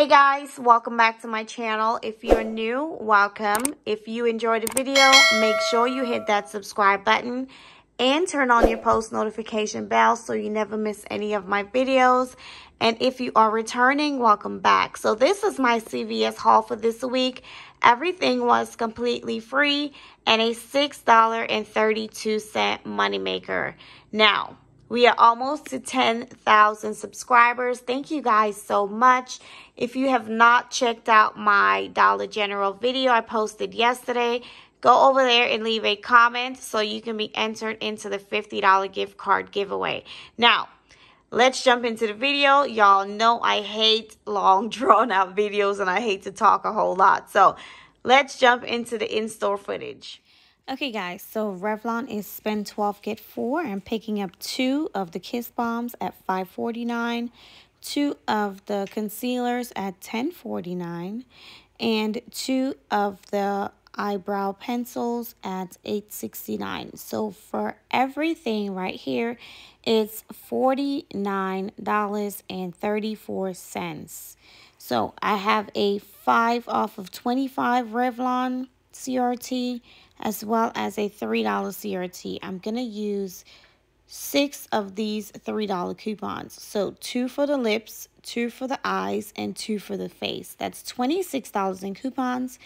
Hey guys, welcome back to my channel. If you're new, welcome. If you enjoyed the video, make sure you hit that subscribe button and turn on your post notification bell so you never miss any of my videos. And if you are returning, welcome back. So this is my CVS haul for this week. Everything was completely free and a $6.32 moneymaker. Now, we are almost to 10,000 subscribers. Thank you guys so much. If you have not checked out my Dollar General video I posted yesterday, go over there and leave a comment so you can be entered into the $50 gift card giveaway. Now, let's jump into the video. Y'all know I hate long drawn out videos and I hate to talk a whole lot. So let's jump into the in-store footage. Okay guys, so Revlon is spend 12 get 4. I'm picking up 2 of the Kiss Bombs at $5.49, 2 of the concealers at $10.49, and 2 of the eyebrow pencils at $8.69. So for everything right here, it's $49.34. So I have a 5 off of 25 Revlon CRT, as well as a $3 CRT. I'm going to use 6 of these $3 coupons. So 2 for the lips, 2 for the eyes, and 2 for the face. That's $26 in coupons.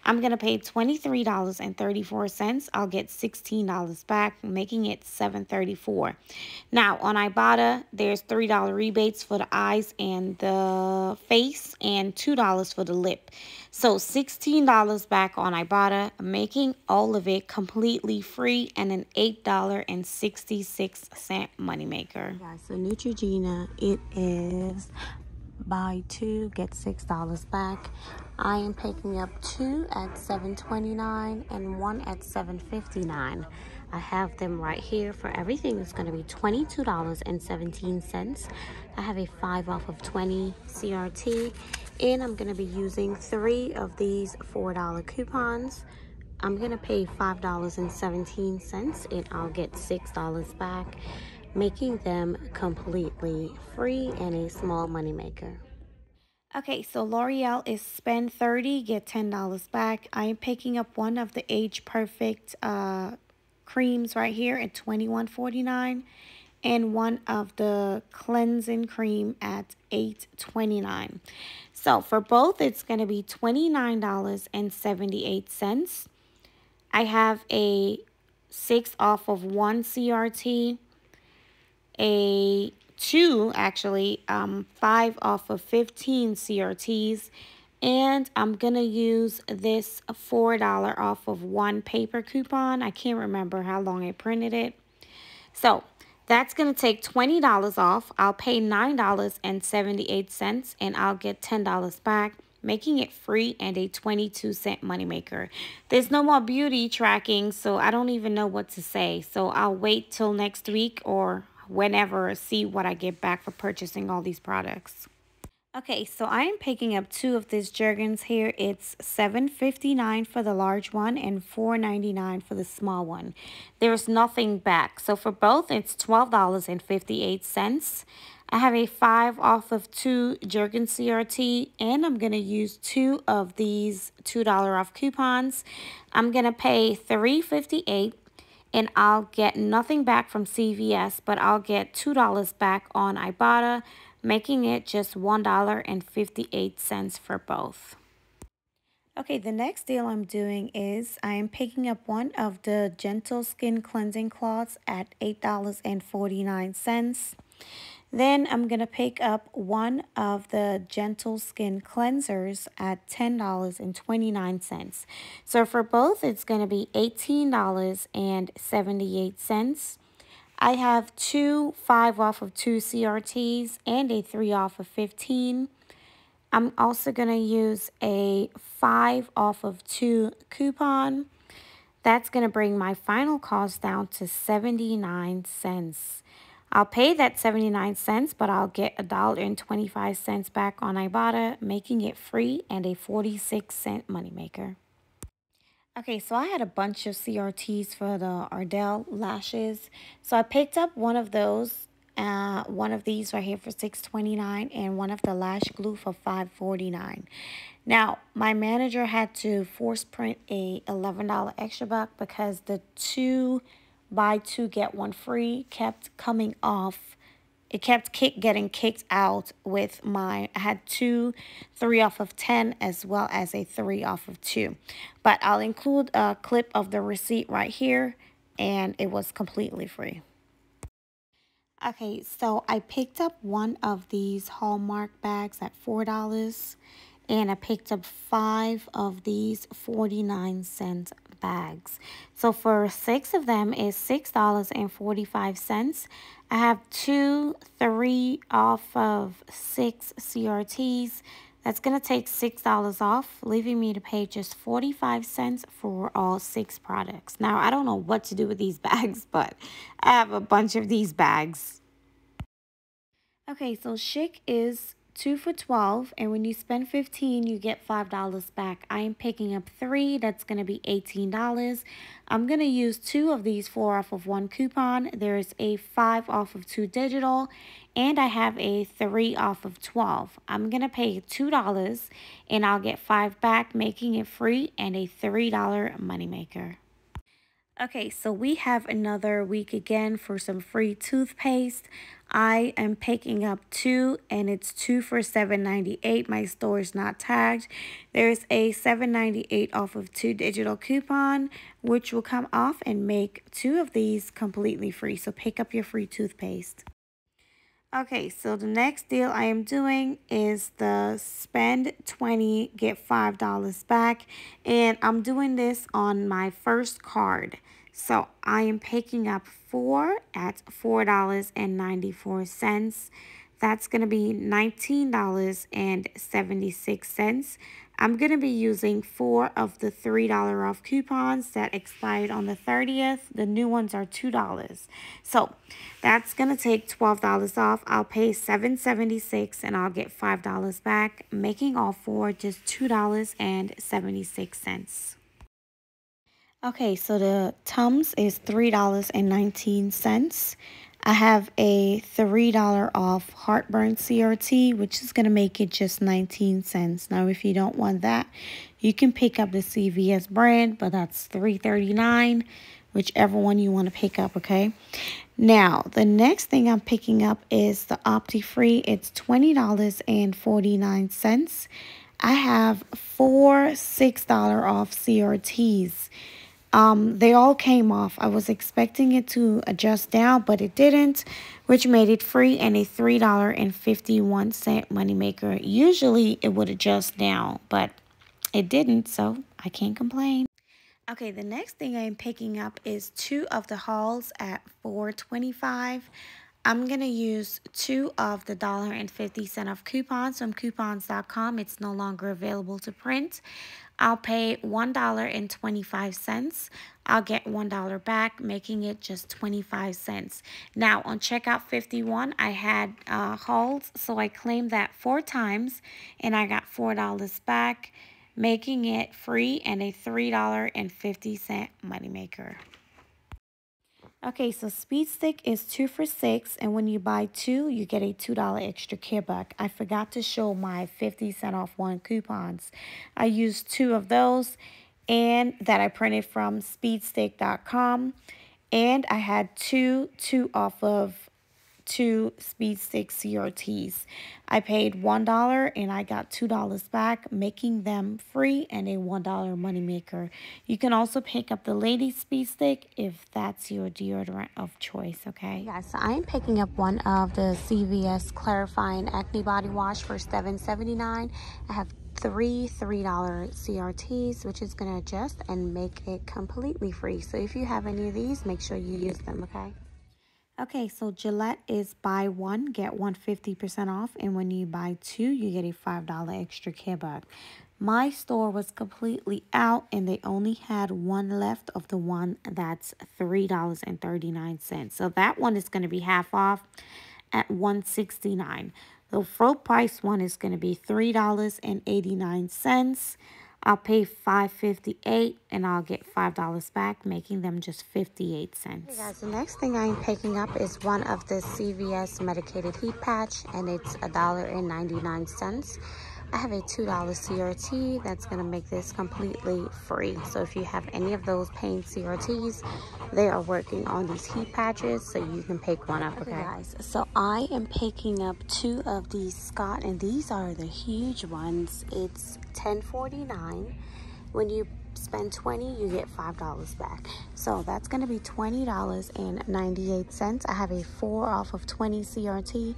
I'm going to pay $23.34. I'll get $16 back, making it $7.34. Now, on Ibotta, there's $3 rebates for the eyes and the face and $2 for the lip. So $16 back on Ibotta, making all of it completely free and an $8.66 moneymaker. Guys, so Neutrogena, it is buy 2, get $6 back. I am picking up 2 at $7.29 and 1 at $7.59. I have them right here. For everything, it's going to be $22.17. I have a 5 off of 20 CRT, and I'm going to be using 3 of these $4 coupons. I'm going to pay $5.17 and I'll get $6 back, making them completely free and a small moneymaker. Okay, so L'Oreal is spend 30, get $10 back. I am picking up 1 of the Age Perfect creams right here at $21.49 and 1 of the cleansing cream at $8.29. So for both, it's going to be $29.78. I have a 6 off of 1 CRT, a 2 actually, 5 off of 15 CRTs, and I'm gonna use this $4 off of 1 paper coupon. I can't remember how long I printed it. So that's gonna take $20 off. I'll pay $9.78 and I'll get $10 back, making it free and a 22-cent moneymaker. There's no more beauty tracking, so I don't even know what to say. So I'll wait till next week or whenever, see what I get back for purchasing all these products. Okay, so I am picking up 2 of these Jergens here. It's $7.59 for the large one and $4.99 for the small one. There's nothing back. So for both, it's $12.58. I have a 5 off of 2 Jergens CRT, and I'm going to use 2 of these $2 off coupons. I'm going to pay $3.58. and I'll get nothing back from CVS, but I'll get $2 back on Ibotta, making it just $1.58 for both. Okay, the next deal I'm doing is I am picking up 1 of the Gentle Skin Cleansing Cloths at $8.49. Then I'm going to pick up 1 of the Gentle Skin Cleansers at $10.29. So for both, it's going to be $18.78. I have 2 5 off of 2 CRTs and a 3 off of 15. I'm also going to use a 5 off of 2 coupon. That's going to bring my final cost down to 79 cents. I'll pay that 79 cents, but I'll get $1.25 back on Ibotta, making it free and a 46-cent moneymaker. Okay, so I had a bunch of CRTs for the Ardell Lashes. So I picked up 1 of those one of these right here for $6.29 and one of the lash glue for $5.49. Now, my manager had to force print a $11 extra buck because the 2 buy 2 get 1 free kept coming off. It kept getting kicked out with I had 2 3 off of 10 as well as a 3 off of 2. But I'll include a clip of the receipt right here, and it was completely free. Okay, so I picked up one of these Hallmark bags at $4, and I picked up 5 of these 49-cent bags. So for 6 of them is $6.45. I have 3 off of 6 CRTs. That's going to take $6 off, leaving me to pay just 45 cents for all 6 products. Now, I don't know what to do with these bags, but I have a bunch of these bags. Okay, so Chic is 2 for $12, and when you spend $15, you get $5 back. I am picking up 3. That's going to be $18. I'm going to use 2 of these 4 off of 1 coupon. There's a 5 off of 2 digital, and I have a 3 off of 12. I'm going to pay $2, and I'll get 5 back, making it free and a $3 moneymaker. Okay, so we have another week again for some free toothpaste. I am picking up 2, and it's 2 for $7.98. My store is not tagged. There's a $7.98 off of 2 digital coupon, which will come off and make 2 of these completely free. So pick up your free toothpaste. Okay, so the next deal I am doing is the spend $20, get $5 back. And I'm doing this on my first card. So I am picking up 4 at $4.94. That's going to be $19.76. I'm going to be using 4 of the $3 off coupons that expired on the 30th. The new ones are $2. So that's going to take $12 off. I'll pay $7.76 and I'll get $5 back, making all 4 just $2.76. Okay, so the Tums is $3.19. I have a $3 off heartburn CRT, which is going to make it just 19 cents. Now, if you don't want that, you can pick up the CVS brand, but that's $3.39, whichever one you want to pick up, okay? Now, the next thing I'm picking up is the OptiFree. It's $20.49. I have 4 $6 off CRTs. They all came off. I was expecting it to adjust down, but it didn't, which made it free and a $3.51 moneymaker. Usually it would adjust down, but it didn't, so I can't complain. Okay, the next thing I'm picking up is 2 of the hauls at $4.25. I'm going to use 2 of the $1.50 off coupons from coupons.com. It's no longer available to print. I'll pay $1.25. I'll get $1 back, making it just 25 cents. Now, on checkout 51, I had hauls, so I claimed that 4 times, and I got $4 back, making it free and a $3.50 moneymaker. Okay, so Speed Stick is 2 for $6, and when you buy 2, you get a $2 extra kickback. I forgot to show my 50-cent off 1 coupons. I used 2 of those, and that I printed from speedstick.com, and I had 2 off of 2 Speed Stick CRTs. I paid $1 and I got $2 back, making them free and a $1 moneymaker. You can also pick up the Ladies Speed Stick if that's your deodorant of choice, okay? Yeah, so I am picking up one of the CVS Clarifying Acne Body Wash for $7.79. I have 3 $3 CRTs, which is going to adjust and make it completely free. So if you have any of these, make sure you use them, okay? Okay, so Gillette is buy 1, get 1 50% off, and when you buy 2, you get a $5 extra kickback. My store was completely out, and they only had 1 left of the one that's $3.39. So that one is going to be half off at $1.69. The full price one is going to be $3.89. I'll pay $5.58 and I'll get $5 back, making them just 58 cents. Hey guys, the next thing I'm picking up is one of the CVS Medicated Heat Patch, and it's $1.99. I have a $2 CRT that's going to make this completely free. So if you have any of those pain CRTs, they are working on these heat patches, so you can pick one up, okay guys? So I am picking up 2 of these Scott, and these are the huge ones. It's $10.49. When you spend $20, you get $5 back. So that's going to be $20.98. I have a 4 off of 20 CRT.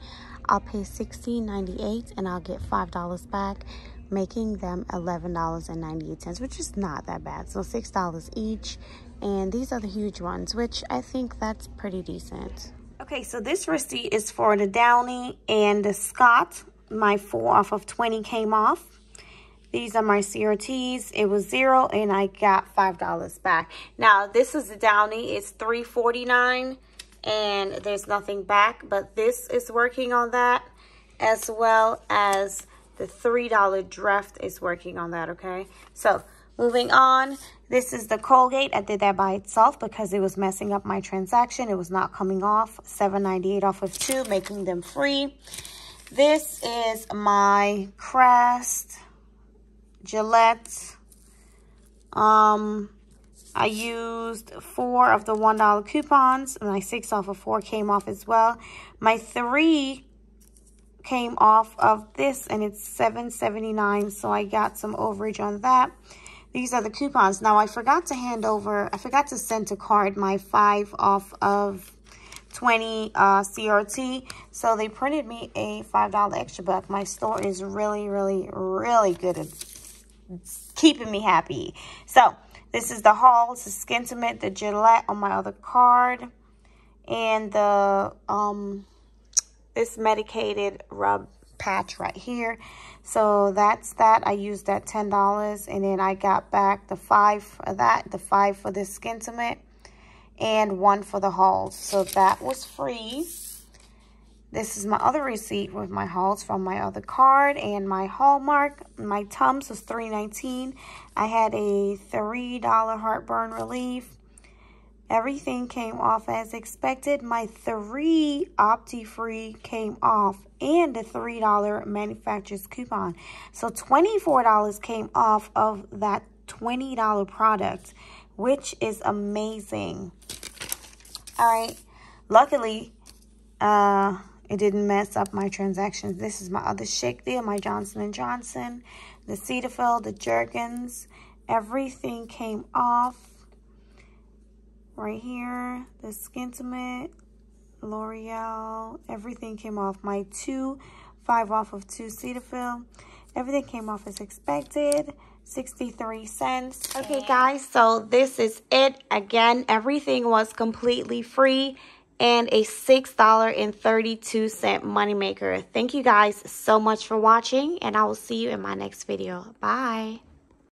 I'll pay $16.98 and I'll get $5 back, making them $11.98, which is not that bad. So $6 each. And these are the huge ones, which I think that's pretty decent. Okay, so this receipt is for the Downy and the Scott. My 4 off of 20 came off. These are my CRTs. It was $0 and I got $5 back. Now, this is the Downy. It's $3.49 and there's nothing back, but this is working on that, as well as the $3 Dreft is working on that, okay? So, moving on, this is the Colgate. I did that by itself because it was messing up my transaction. It was not coming off. $7.98 off of 2, making them free. This is my Crest, Gillette. I used 4 of the $1 coupons. My 6 off of 4 came off as well. My 3 came off of this, and it's $7.79, so I got some overage on that. These are the coupons. Now, I forgot to send to card my 5 off of 20 CRT, so they printed me a $5 extra buck. My store is really, really, really good at keeping me happy. So, this is the Hall, the Skintimate, the Gillette on my other card, and the this Medicated rub patch right here. So that's that. I used that $10, and then I got back the 5 for that, the 5 for this Skintimate, and 1 for the Halls. So that was free. This is my other receipt with my hauls from my other card and my Hallmark. My Tums was $3.19. I had a $3 heartburn relief. Everything came off as expected. My 3 Opti-Free came off, and the $3 manufacturer's coupon. So $24 came off of that $20 product, which is amazing. All right. Luckily, it didn't mess up my transactions. This is my other shake deal, my Johnson & Johnson, the Cetaphil, the Jergens. Everything came off right here. The Skintimate, L'Oreal, everything came off. My 5 off of 2 Cetaphil. Everything came off as expected. 63 cents. Okay, guys, so this is it. Again, everything was completely free, and a $6.32 moneymaker. Thank you guys so much for watching, and I will see you in my next video. Bye.